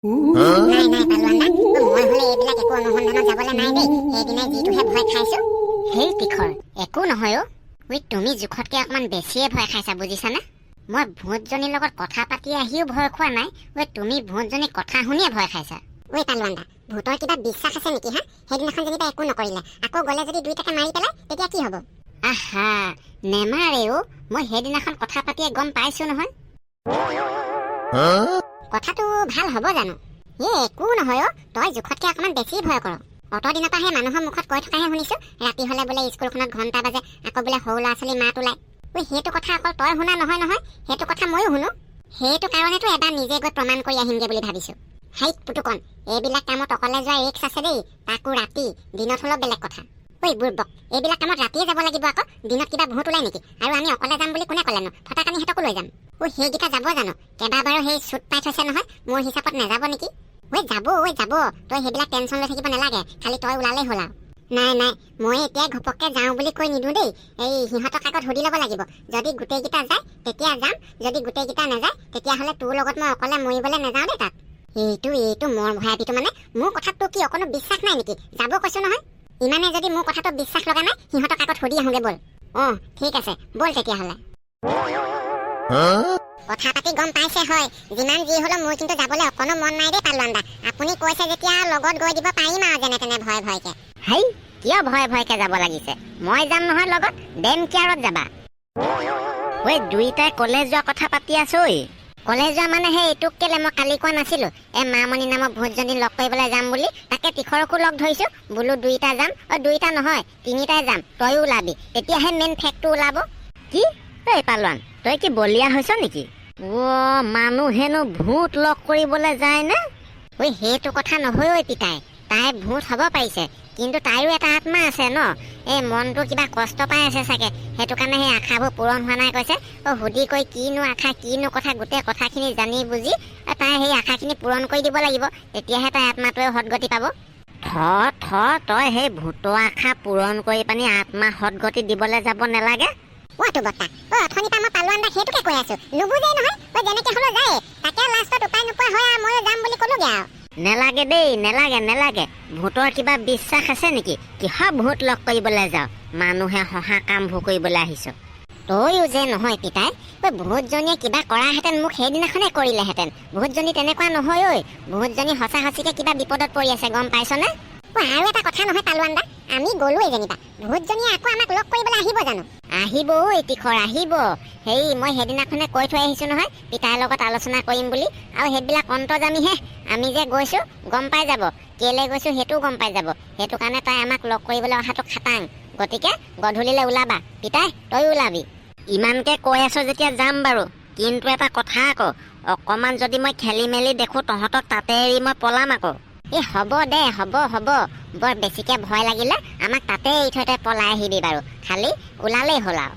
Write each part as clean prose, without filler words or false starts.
নাই নাই পালোৱান দা, মই হলে এইবিলাক একো অনুসন্ধানত যাবলৈ নাই দেই। সেইদিনাই যিটোহে ভয় খাইছো। সেই তীখৰ একো নহয় অ'। তুমি জোখতকে অকমান বেছিয়ে ভয় খাইছা বুজিছানে? মই ভূতজনীৰ লগত কথা পাতি আহিও ভয় খোৱা নাই। তুমি ভূতজনীৰ কথা শুনিয়ে ভয় খাইছা। পালোৱান দা, ভূতৰ কিবা বিশ্বাস আছে নেকি হা? সেইদিনাখন যেনিবা একো নকৰিলে, আকৌ গলে যদি দুইটাকে মাৰি পেলাই তেতিয়া কি হব? আহা নেমাৰে অ'। মই সেইদিনাখন কথা পাতিয়ে গম পাইছো নহয়। কথাটো ভাল হব জানো? একো নহয় অ'। তই জোখতকে অকমান বেছি ভয় কৰ। অত দিনৰ পৰা সেই মানুহৰ মুখত কৈ থকাহে শুনিছো, ৰাতি হলে বোলে স্কুলখনত ঘণ্টা বাজে, আকৌ বোলে সৰু ল'ৰা ছোৱালী মাত ওলায়। সেইটো কথা অকল তই শুনা নহয় নহয়, সেইটো কথা ময়ো শুনো। সেইটো কাৰণেতো এবাৰ নিজে গৈ প্ৰমাণ কৰি আহিমগে বুলি ভাবিছো। হাইত পুতুকন, এইবিলাক কামত অকলে যোৱা ৰিক্স আছে দেই, তাকো ৰাতি। দিনত হলেও বেলেগ কথা। বুৰ্বক, এইবিলাক কামত ৰাতিয়ে যাব লাগিব আকৌ। দিনত কিবা ভূত ওলাই নেকি? আৰু আমি অকলে যাম বুলি কোনে ক'লেনো? ফটাকানি সিহঁতকো লৈ যাম। সেইকেইটা যাব জানো? কেইবাবাৰো সেই চুট পাই থৈছে নহয়, মোৰ হিচাপত নাযাব নেকি? যাব। তই সেইবিলাক টেনচন লৈ থাকিব নালাগে, খালি তই ওলালেই হ'ল আৰু। নাই নাই, মই এতিয়া ঘপককে যাওঁ বুলি কৈ নিদো দেই। এই সিহঁতক আগত সুধি ল'ব লাগিব। যদি গোটেইকেইটা যায় তেতিয়া যাম, যদি গোটেইকেইটা নাযায় তেতিয়াহ'লে তোৰ লগত মই অকলে মৰিবলৈ নাযাওঁ দেই তাত। এইটো মোৰ ভয়াপিটো মানে, মোৰ কথাত তোৰ কি অকণো বিশ্বাস নাই নেকি? যাব কৈছো নহয়। ইমানে যদি মোৰ কথাটো বিশ্বাস লগা নাই, সিহঁতক আগত সুধি আহোগে বল। ঠিক আছে, বল তেতিয়াহ'লে। কথা পাতি গম পাইছে হয়, যিমান যি হলেও মোৰ কিন্তু যাবলৈ অকণো মন নাই দেই পালোৱান দা। আপুনি কৈছে যেতিয়া লগত গৈ দিব পাৰিম আৰু যেনে তেনে ভয়কে। হেই, কিয় ভয়কে যাব লাগিছে? মই যাম নহয় লগত, ডেম কেয়াৰত যাবা। দুইটাই কলেজ যোৱা কথা পাতি আছো। কলেজ যোৱা মানে সেই এইটোক কেলে মই কালি কোৱা নাছিলো, মামণি নামৰ ভূতজনী লগ কৰিবলৈ যাম বুলি। তাকে তীখৰকো লগ ধৰিছো, বোলো দুইটা যাম। দুইটা নহয়, তিনিটাই যাম, তয়ো ওলাবি। তেতিয়াহে মেইন ফেক্টটো ওলাব। কি পালোৱান, তই কি বলিয়া হৈছ নেকি? মানুহেনো ভূত লগ কৰিবলৈ যায় নে? সেইটো কথা নহয় পিতাই। তাই ভূত হব পাৰিছে, কিন্তু তাইৰো এটা আত্মা আছে ন। এই মনটো কিবা কষ্ট পাই আছে চাগে, সেইটো কাৰণে সেই আশাবোৰ পূৰণ হোৱা নাই কৈছে। সুধি কৈ কিনো আশা কিনো কথা, গোটেই কথাখিনি জানি বুজি তাই সেই আশাখিনি পূৰণ কৰি দিব লাগিব, তেতিয়াহে তাই আত্মাটোৱে সদগতি পাব। তই সেই ভূতৰ আশা পূৰণ কৰি পানি আত্মা সদগতি দিবলৈ যাব নালাগে। অথনিৰ পৰা মই পালোৱান দা সেইটোকে কৈ আছো, নুবুজেই নহয়। যেনেকে হলেও যায়, তাকে লাষ্টত উপায় নোপোৱা হয় আৰু ময়ো যাম বুলি কলোগে আৰু। নেলাগে দেই, নেলাগে। ভূতৰ কিবা বিশ্বাস আছে নেকি? কিহৰ ভূত লগ কৰিবলৈ যাও? মানুহে হহা কামবোৰ কৰিবলৈ আহিছ। তইও যে নহয় পিতাই, ভূতজনীয়ে কিবা কৰাহেঁতেন মোক সেইদিনাখনে কৰিলেহেঁতেন। ভূতজনী তেনেকুৱা নহয় ঐ। ভূতজনী সঁচা সঁচিকে কিবা বিপদত পৰি আছে, গম পাইছনে? আৰু এটা কথা নহয় পালোৱান দা, আমি গলোৱে যেনিবা, ভূতজনীয়ে আকৌ আমাক লগ কৰিবলৈ আহিব জানো? আহিব তীখৰ, আহিব। মই সেইদিনাখনে কৈ থৈ আহিছো নহয়, পিতাইৰ লগত আলোচনা কৰিম বুলি। আৰু সেইবিলাক অন্তৰ্জামীহে। আমি যে গৈছো গম পাই যাব, কেলে গৈছো সেইটোও গম পাই যাব। সেইটো কাৰণে তাই আমাক লগ কৰিবলৈ অহাটো খাটাং। গতিকে গধূলিলে ওলাবা। পিতাই তই ওলাবি। ইমানকে কৈ আছো যেতিয়া যাম বাৰু, কিন্তু এটা কথা আকৌ, অকমান যদি মই খেলি মেলি দেখো তহঁতক তাতে এৰি মই পলাম আকৌ। হ'ব দে, হ'ব। বৰ বেছিকে ভয় লাগিলে আমাক তাতে এৰি থৈ তই পলাই আহিবি বাৰু, খালি ওলালেই হ'ল আৰু।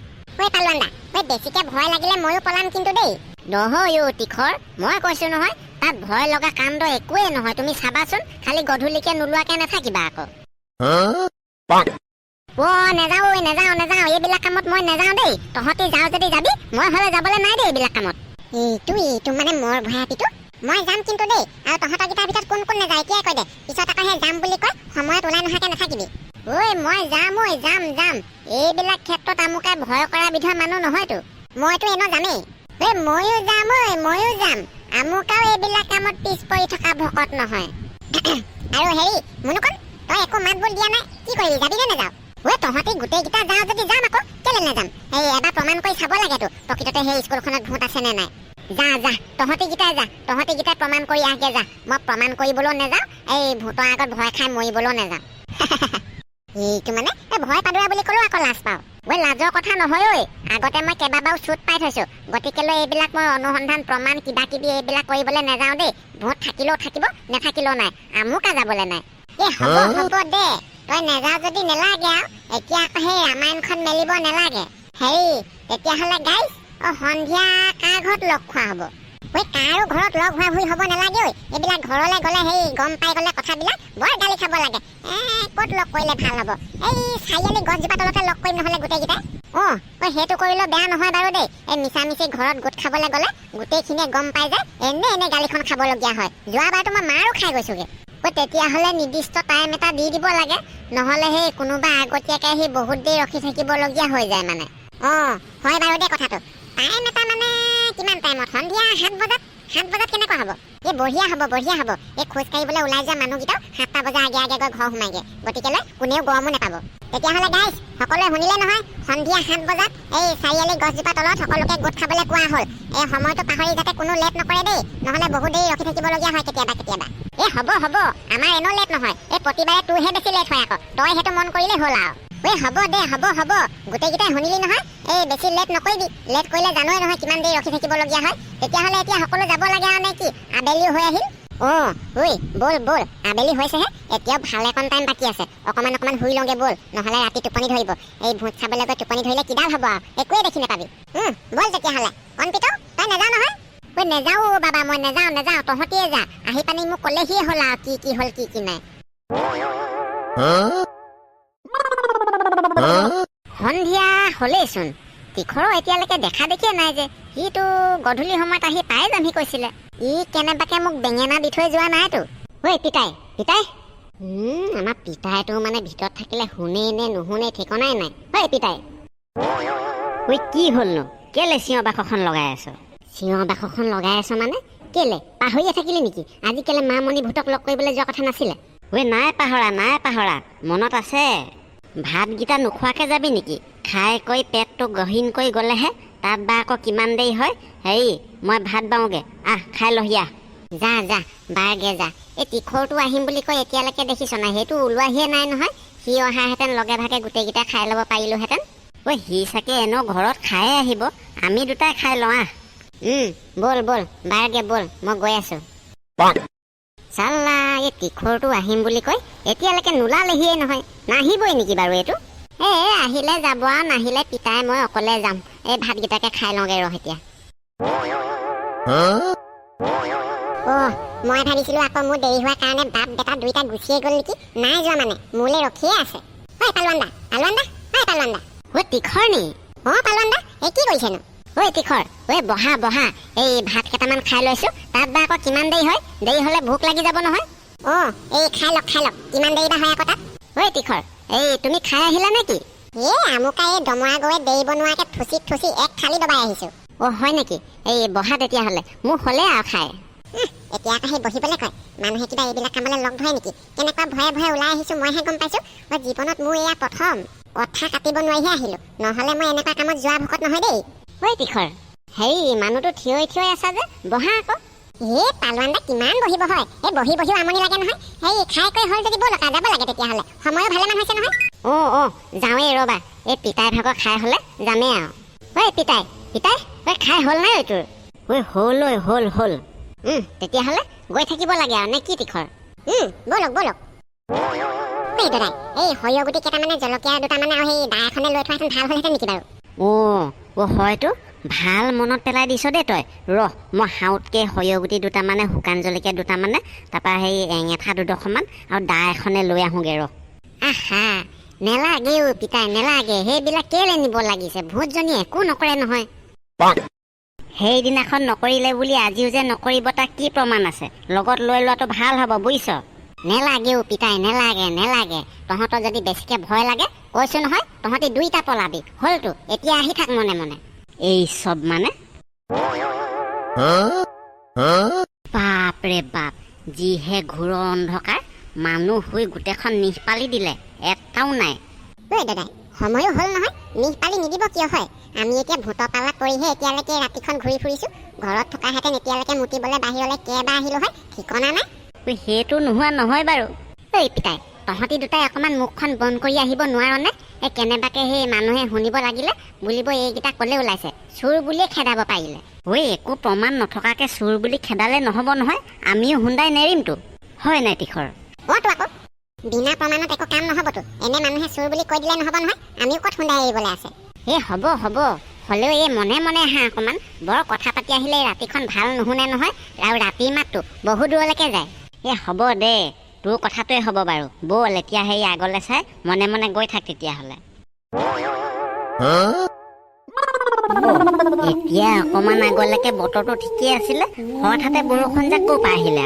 পালোৱান দা, বেছিকে ভয় লাগিলে ময়ো পলাম কিন্তু দেই। নহয় তীখৰ, মই কৈছো নহয়, তাত ভয় লগা কাণ্ড একোৱেই নহয়। তুমি চাবাচোন, খালি গধূলিকে নোলোৱাকে নাথাকিবা আকৌ। নেযাওঁ, এইবিলাক কামত মই নেযাওঁ দেই। তহঁতি যাওঁ যদি যাবি, মই হলে যাবলৈ নাই দেই এইবিলাক কামত। এইটো মানে মোৰ ভয়াপিটো। মই যাম কিন্তু দেই, আৰু তহঁতৰ কেইটাৰ ভিতৰত কোন কোন নাযায় এতিয়াই কৈ দে, পিছত আকৌ সেই যাম বুলি কয় সময়ত ওলাই নহাকে নাথাকিবি। মই যাম। এইবিলাক ক্ষেত্ৰত আমুকে ভয় কৰা বিধৰ মানুহ নহয়তো। মইতো এনেও যামেই। ময়ো যাম। আমুকাও এইবিলাক কামত পিছ পৰি থকা ভকত নহয়। আৰু মুনুকন, তই একো মাত বোল দিয়া নাই, কি কৰিবি? যাবি নে নাযাওঁ? তহঁতি গোটেইকেইটা যাওঁ যদি যাম আকৌ, কেলে নাযাম? এবাৰ প্ৰমাণ কৰি চাব লাগেতো প্ৰকৃততে সেই স্কুলখনত ভূত আছে নে নাই। যা, তহঁতিকেইটাই প্ৰমাণ কৰি আহগে যা। মই প্ৰমাণ কৰিবলৈও নাযাওঁ, এই ভূতৰ আগত ভয় খাই মৰিবলৈও নাযাওঁ। এইটো মানে ভয় পাদুৰা বুলি ক'লেও আকৌ লাজ পাওঁ। লাজৰ কথা নহয় ঐ, আগতে মই কেইবাবাৰো চুট পাই থৈছো। গতিকেলৈ এইবিলাক মই অনুসন্ধান প্ৰমাণ কিবা কিবি এইবিলাক কৰিবলৈ নাযাওঁ দেই। ভূত থাকিলেও থাকিব, নাথাকিলেও নাই, আমুকা যাবলৈ নাই। হ'ব দে, তই নেযাওঁ যদি নেলাগে আৰু। এতিয়া আকৌ সেই ৰামায়ণখন মেলিব নালাগে। তেতিয়াহ'লে গাইজ, সন্ধিয়া কাৰ ঘৰত লগ খোৱা হ'ব? ঐ কাৰো ঘৰত লগ হোৱা ভুল হ'ব নালাগে ঐ এইবিলাক ঘৰলৈ গ'লে সেই গম পাই গ'লে কথাবিলাক বৰ গালি খাব লাগে ক'ত লগ কৰিলে ভাল হ'ব এই চাৰিআলি গছজোপা তলতে লগ কৰিম নহ'লে গোটেইকেইটাই ঐ সেইটো কৰিলেও বেয়া নহয় বাৰু দেই এই মিছামিছি ঘৰত গোট খাবলৈ গ'লে গোটেইখিনিয়ে গম পাই যায় এনে গালিখন খাবলগীয়া হয় যোৱাবাৰতো মই মাৰো খাই গৈছোগে ঐ তেতিয়াহ'লে নিৰ্দিষ্ট টাইম এটা দি দিব লাগে নহ'লে সেই কোনোবা আগতীয়াকৈ আহি বহুত দেৰি ৰখি থাকিবলগীয়া হৈ যায় মানে হয় বাৰু দেই কথাটো টাইম এটা মানে কিমান টাইমত সন্ধিয়া 7 বজাত কেনেকুৱা হ'ব এই বঢ়িয়া হ'ব এই খোজ কাঢ়িবলৈ ওলাই যোৱা মানুহকেইটাও 7টা বজা আগে গৈ ঘৰ সোমাইগে গতিকেলৈ কোনেও গৰমো নাপাব তেতিয়াহ'লে গাইজ সকলোৱে শুনিলে নহয় সন্ধিয়া 7 বজাত এই চাৰিআলি গছজোপা তলত সকলোকে গোট খাবলৈ কোৱা হ'ল এই সময়টো পাহৰি যাতে কোনো লেট নকৰে দেই নহ'লে বহুত দেৰি ৰখি থাকিবলগীয়া হয় কেতিয়াবা এই হ'ব আমাৰ এনেও লেট নহয় এই প্ৰতিবাৰে তোৰহে বেছি লেট হয় আকৌ তই সেইটো মন কৰিলেই হ'ল আৰু ঐ হ'ব দে হ'ব গোটেইকেইটাই শুনিলি নহয় এই বেছি লেট নকৰিবি লেট কৰিলে জানোৱেই নহয় কিমান দেৰি ৰখি থাকিবলগীয়া হয় তেতিয়াহ'লে এতিয়া সকলো যাব লাগে আৰু নে কি আবেলিও হৈ আহিল ঐ ব'ল আবেলি হৈছেহে এতিয়াও ভাল এখন টাইম বাকী আছে অকণমান শুই লওঁগে ব'ল নহ'লে ৰাতি টোপনি ধৰিব এই ভোজ চাবলৈ গৈ টোপনি ধৰিলে কিডাল হ'ব আৰু একোৱে দেখি নাপাবি ব'ল তেতিয়াহ'লে কণপিত তই নাযাওঁ নহয় ঐ নাযাওঁ বাবা মই নাযাওঁ তহঁতিয়ে যা আহি পানি মোক ক'লেহিয়ে হ'ল আৰু কি হ'ল কি নাই সন্ধিয়া হ'লেইচোন তীখৰো এতিয়ালৈকে দেখা দেখিয়ে নাই যে সিটো গধূলি সময়ত আহি পাই যাম সি কৈছিলে ই কেনেবাকে মোক বেঙেনা দি থৈ যোৱা নাইতো ঐ পিতাই আমাৰ পিতাইটো মানে ভিতৰত থাকিলে শুনেই নে নুশুনে ঠিকনাই নাই ঐ পিতাই ঐ কি হ'লনো কেলে চিঞৰ বাখৰখন লগাই আছ মানে কেলে পাহৰিয়ে থাকিলি নেকি আজি কেলে মামণি ভূতক লগ কৰিবলৈ যোৱা কথা নাছিলে ঐ নাই পাহৰা মনত আছে ভাতকেইটা নোখোৱাকে যাবি নেকি খাই কৈ পেটটো গহীন কৰি গ'লেহে তাত বা আকৌ কিমান দেৰি হয় হেৰি মই ভাত বাওঁগে খাই লহিয়া যা বাৰগে যা এই তীখৰটো আহিম বুলি কৈ এতিয়ালৈকে দেখিছ নাই সেইটো ওলোৱাহিয়ে নাই নহয় সি অহাহেঁতেন লগে ভাগে গোটেইকেইটা খাই ল'ব পাৰিলোহেঁতেন ঐ সি চাগে এনেও ঘৰত খায়ে আহিব আমি দুটাই খাই লওঁ ব'ল বাৰগে ব'ল মই গৈ আছো চাল্লা এই তীখৰটো আহিম বুলি কৈ এতিয়ালৈকে নোলালেহিয়ে নহয় নাহিবই নেকি বাৰু এইটো আহিলে যাব আৰু নাহিলে পিতাই মই অকলে যাম এই ভাতকেইটাকে খাই লওঁগে এতিয়া মই ভাবিছিলো আকৌ মোৰ দেৰি হোৱাৰ কাৰণে বাপ বেটা দুইটা গুচিয়ে গ'ল নেকি নাই যোৱা মানে মোলৈ ৰখিয়ে আছে পালোৱান দা তীখৰ নি পালোৱান দা এই কি কৰিছেনো তীখৰ বহা এই ভাত কেইটামান খাই লৈছো তাত বা আকৌ কিমান দেৰি হয় দেৰি হ'লে ভোক লাগি যাব নহয় এই খাই লওক কিমান দেৰি বা হয় আকৌ তাত তীখৰ এই তুমি খাই আহিলা নেকি আমুকা এই দমৰা গৈ দেৰি বনোৱাকে থুচি এক থালি দবাই আহিছো হয় নেকি এই বহা তেতিয়াহ'লে মোক হ'লে আৰু খাই এতিয়া আকৌ সেই বহিবলৈ কয় মানুহে কিবা এইবিলাক কামলৈ লগ ধৰে নেকি কেনেকুৱা ভয়ে ওলাই আহিছো মইহে গম পাইছো জীৱনত মোৰ এয়া প্ৰথম কথা কাটিব নোৱাৰিহে আহিলো নহ'লে মই এনেকুৱা কামত যোৱা ভকত নহয় দেই তীখৰ হেৰি মানুহটো থিয় আছা যে বহা আকৌ পালোৱান দা কিমান বহিব হয় এই বহিও আমনি লাগে নহয় হেৰি খাই কৈ হ'ল যদি ব'লকা যাব লাগে তেতিয়াহ'লে সময়ো ভালেমান হৈছে নহয় যাওঁৱেই ৰ'বা এই পিতাই ভাগৰ খাই হ'লে যামেই আৰু পিতাই খাই হ'ল নাই তোৰ হ'ল তেতিয়াহ'লে গৈ থাকিব লাগে আৰু নে কি তীখৰ ব'লক এই দাদাই এই সৰিয়হ গুটি কেইটামানে জলকীয়া দুটামানে আৰু সেই দা এখনে লৈ থোৱাহেঁতেন ভাল হ'লহেঁতেন নেকি বাৰু হয়তো ভাল মনত পেলাই দিছ দেই তই মই হাউতকৈ সৰিয়হ গুটি দুটামানে শুকান জলকীয়া দুটামানে তাৰপৰা সেই এঙেঠা দুডোখৰমান আৰু দা এখনে লৈ আহোঁগৈ আহা নেলাগে পিতাই নেলাগে সেইবিলাক কেলে নিব লাগিছে ভূতজনীয়ে একো নকৰে নহয় সেইদিনাখন নকৰিলে বুলি আজিও যে নকৰিব তাক কি প্ৰমাণ আছে লগত লৈ লোৱাটো ভাল হ'ব বুজিছ নেলাগেও পিতাই নেলাগে তহঁতৰ যদি বেছিকৈ ভয় লাগে কৈছো নহয় তহঁতি দুইটা পলাবি হ'লতো এতিয়া আহি থাক মনে এই চব মানে বাপৰে বাপ যিহে ঘূৰ অন্ধকাৰ মানুহ শুই গোটেইখন নিশ পালি দিলে এটাও নাই দাদাই সময়ো হ'ল নহয় নিশ পালি নিদিব কিয় হয় আমি এতিয়া ভূতৰ পালাত পৰিহে এতিয়ালৈকে ৰাতিখন ঘূৰি ফুৰিছো ঘৰত থকাহেঁতেন এতিয়ালৈকে মুতিবলৈ বাহিৰলৈ কেইবাৰ আহিলো হয় ঠিকনা নাই সেইটো নোহোৱা নহয় বাৰু এই পিতাই তহঁতি দুটাই অকণমান মুখখন বন্ধ কৰি আহিব নোৱাৰনে এই কেনেবাকে সেই মানুহে শুনিব লাগিলে বুলিব এইকেইটা ক'লে ওলাইছে চোৰ বুলিয়ে খেদাব পাৰিলে একো প্ৰমাণ নথকাকে চোৰ বুলি খেদালে নহ'ব নহয় আমিও শুন্দাই নেৰিমতো হয় নাই তীখৰ তো আকৌ বিনা প্ৰমাণত একো কাম নহ'বতো এনে মানুহে চোৰ বুলি কৈ দিলে নহ'ব নহয় আমিও ক'ত শুন্দাই এৰিবলৈ আছে হ'ব হ'লেও এই মনে মনে আহা অকণমান। বৰ কথা পাতি আহিলে ৰাতিখন ভাল নুশুনে নহয়, আৰু ৰাতিৰ মাতটো বহু দূৰলৈকে যায়। হ'ব দে, তোৰ কথাটোৱে হ'ব বাৰু। ব'ল এতিয়া সেই আগলৈ চাই মনে মনে গৈ থাক তেতিয়াহ'লে। এতিয়া অকণমান আগলৈকে বতৰটো ঠিকেই আছিলে, হঠাতে বৰষুণ যাক ক'ৰ পৰা আহিলে?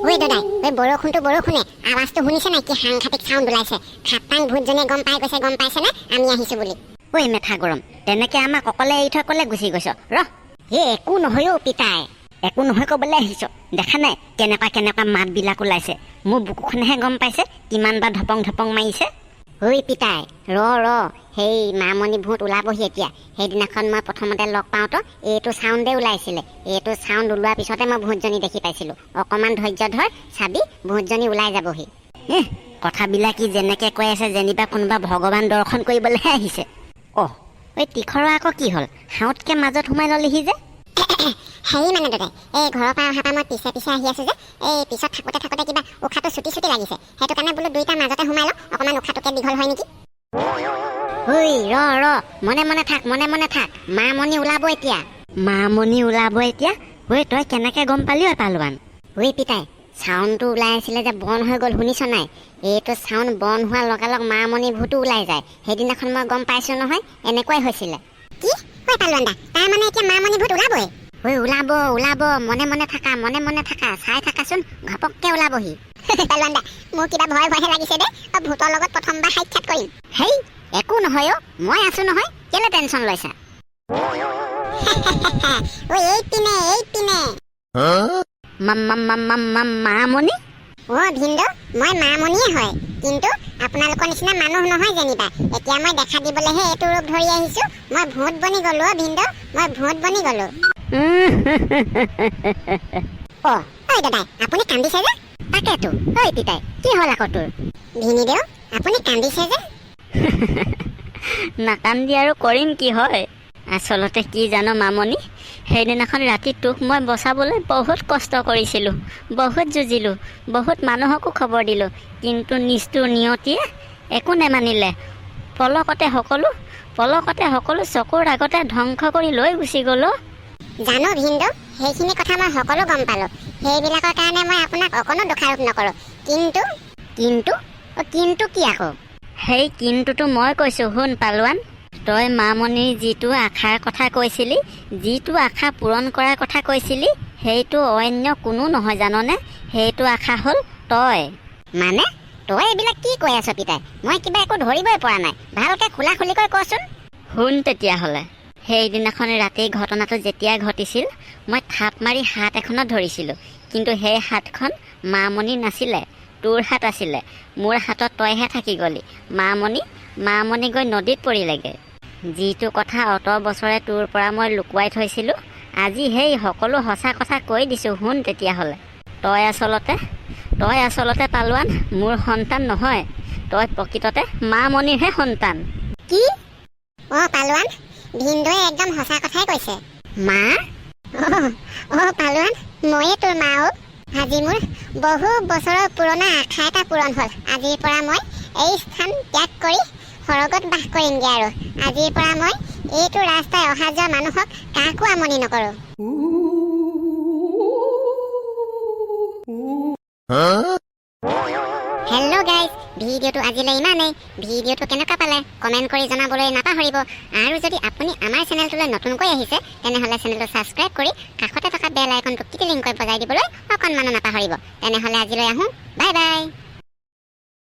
ঐ দাদাই, ঐ বৰষুণে আৱাজটো শুনিছে নাই? কি সাংঘাতিক চাউণ্ড ওলাইছে। খাটাং ভূতজনীয়ে গম পাইছেনে আমি আহিছো বুলি? ঐ মেথা গৰম, তেনেকে আমাক অকলে এৰি থৈ ক'লে গুচি গৈছ? একো নহয় অ' পিতাই, একো নহয় ক'বলৈ আহিছ। দেখা নাই কেনেকুৱা মাতবিলাক ওলাইছে? মোৰ বুকুখনেহে গম পাইছে কিমান বাৰ ধপং ধপং মাৰিছে। ঐ পিতাই ৰ সেই মামণি ভূত ওলাবহি এতিয়া। সেইদিনাখন মই প্ৰথমতে লগ পাওঁতো এইটো চাউণ্ডে ওলাইছিলে। এইটো চাউণ্ড ওলোৱাৰ পিছতে মই ভূতজনী দেখি পাইছিলোঁ। অকণমান ধৈৰ্য ধৰ, চাবি ভূতজনী ওলাই যাবহি। কথাবিলাক ই যেনেকৈ কৈ আছে যেনিবা কোনোবা ভগৱান দৰ্শন কৰিবলৈহে আহিছে। ঐ তীখৰৰ আকৌ কি হ'ল? হাওতকৈ মাজত সোমাই ল'লিহি যে? হেৰি মানে দাদাই, এই ঘৰৰ পৰা অহা মই পিছে আহি আছো যে, এই পিছত থাকোঁতে কিবা উশাহটো চুটি লাগিছে। সেইটো কাৰণে বোলো দুইটা মাজতে সোমাই লওঁ, অকণমান উশাহটোকে দীঘল হয় নেকি। ঐ ৰ মনে মনে থাক। মামণি ওলাব এতিয়া। ঐ তই কেনেকৈ গম পালি অ' পালোৱান? ঐ পিতাই, চাউণ্ডটো ওলাই আছিলে যে বন্ধ হৈ গ'ল, শুনিছ নাই? এইটো চাউণ্ড বন্ধ হোৱাৰ লগালগ মামণি ভূতো ওলাই যায়। সেইদিনাখন মই গম পাইছোঁ নহয়, এনেকুৱাই হৈছিলে। কি ঐ পালোৱান দা, তাৰ মানে এতিয়া মামণি ভূত ওলাবই? ওলাব, মনে থাকা, চাই থাকাচোন, ঘপককে ওলাবহি। পালোৱান দা, মোৰ কিবা ভয়হে লাগিছে দে। ভূতৰ লগত প্ৰথমবাৰ সাক্ষাৎ কৰিম। হেই একো নহয় অ', মই আছো নহয়, কেলে টেনশ্যন লৈছা? এইপিনে মামণি? ভিন্দু, মই মামণিয়ে হয়, কিন্তু আপোনালোকৰ নিচিনা মানুহ নহয় যেনিবা। এতিয়া মই দেখা দিবলৈহে এইটো ৰূপ ধৰি আহিছো। মই ভূত বনি গলো ভিন্দু, মই ভূত বনি গলো। ঐ দাদাই, আপুনি কান্দিছে যে? তাকেতো। ঐ পিতাই, কি হ'ল আকৌ তোৰ? ভিনিদেউ, আপুনি কান্দিছে যে? নাকান্দি আৰু কৰিম কি হয়? আচলতে কি জানো মামণি, সেইদিনাখন ৰাতি তোক মই বচাবলৈ বহুত কষ্ট কৰিছিলোঁ, বহুত যুঁজিলোঁ, বহুত মানুহকো খবৰ দিলোঁ, কিন্তু নিষ্ঠুৰ নিয়তিয়ে একো নেমানিলে। পলকতে সকলো চকুৰ আগতে ধ্বংস কৰি লৈ গুচি গ'ল। জানো ভিন্দু, সেইখিনি কথা মই সকলো গম পালোঁ। সেইবিলাকৰ কাৰণে মই আপোনাক অকণো দোষাৰোপ নকৰোঁ। কিন্তু কি আকৌ? সেই কিন্তুটো মই কৈছোঁ, শুন পালোৱান। তই মামণিৰ যিটো আশাৰ কথা কৈছিলি, যিটো আশা পূৰণ কৰাৰ কথা কৈছিলি, সেইটো অন্য কোনো নহয় জাননে? সেইটো আশা হ'ল তই। মানে তই এইবিলাক কি কৈ আছ পিতাই? মই কিবা একো ধৰিবই পৰা নাই। ভালকৈ খোলাখুলিকৈ কচোন। শুন তেতিয়াহ'লে। সেইদিনাখন ৰাতিৰ ঘটনাটো যেতিয়া ঘটিছিল, মই থাপ মাৰি হাত এখনত ধৰিছিলোঁ, কিন্তু সেই হাতখন মামণি নাছিলে, তোৰ হাত আছিলে। মোৰ হাতত তইহে থাকি গ'লি। মামণি গৈ নদীত পৰিলেগৈ। যিটো কথা অত বছৰে তোৰ পৰা মই লুকুৱাই থৈছিলোঁ, আজি সেই সকলো সঁচা কথা কৈ দিছোঁ, শুন তেতিয়াহ'লে। তই আচলতে পালোৱান মোৰ সন্তান নহয়, তই প্ৰকৃততে মামণিৰহে সন্তান। কি? পালোৱান, ভিন্দুৱে একদম সঁচা কথাই কৈছে। মা? পালোৱান, ময়ে তোৰ মা। আজি মোৰ বহু বছৰৰ পুৰণা আশা এটা পূৰণ হ'ল। আজিৰ পৰা মই এই স্থান ত্যাগ কৰি সৰগত বাস কৰিমগৈ, আৰু আজিৰ পৰা মই এইটো ৰাস্তাই অহা যোৱা মানুহক কাকো আমনি নকৰোঁ। হেল্ল' গাইজ, ভিডিঅ'টো আজিলৈ ইমানেই। ভিডিঅ'টো কেনেকুৱা পালে কমেণ্ট কৰি জনাবলৈ নাপাহৰিব। আৰু যদি আপুনি আমাৰ চেনেলটোলৈ নতুনকৈ আহিছে, তেনেহ'লে চেনেলটো ছাবস্ক্ৰাইব কৰি কাষতে থকা বেল আইকনটো টিকলিংকৈ বজাই দিবলৈ অকণমানো নাপাহৰিব। তেনেহ'লে আজিলৈ আহোঁ, বাই বাই।